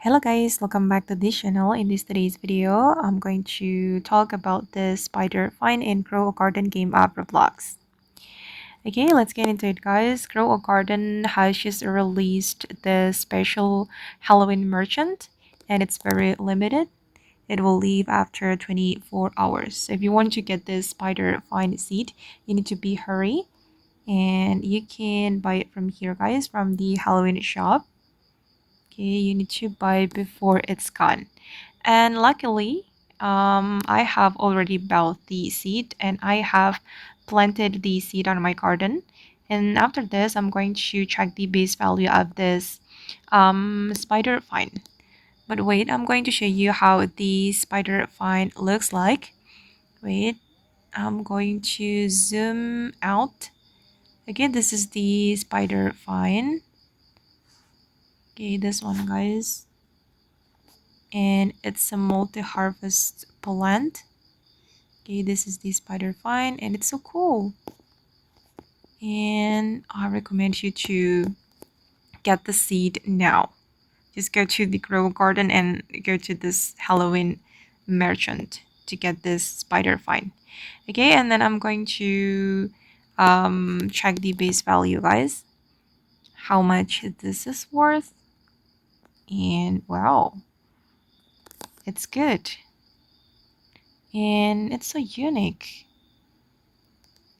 Hello guys, welcome back to this channel. In today's video, I'm going to talk about the spider find and grow a garden game app Roblox. Okay, let's get into it guys. Grow a Garden has just released the special Halloween merchant and it's very limited. It will leave after 24 hours. So if you want to get this spider find seed, you need to be hurry and you can buy it from here guys, from the Halloween shop. Okay, you need to buy before it's gone. And luckily, I have already bought the seed and I have planted the seed on my garden. And after this, I'm going to check the base value of this spider find. But wait, I'm going to show you how the spider find looks like. Wait, I'm going to zoom out. Okay, this is the spider find. Okay, this one, guys. And it's a multi-harvest plant. Okay, this is the spider vine and it's so cool. And I recommend you to get the seed now. Just go to the grow garden and go to this Halloween merchant to get this spider vine. Okay, and then I'm going to check the base value, guys. How much this is worth. And wow, it's good. And it's so unique.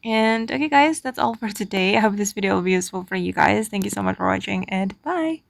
And okay guys, that's all for today. I hope this video will be useful for you guys. Thank you so much for watching and bye.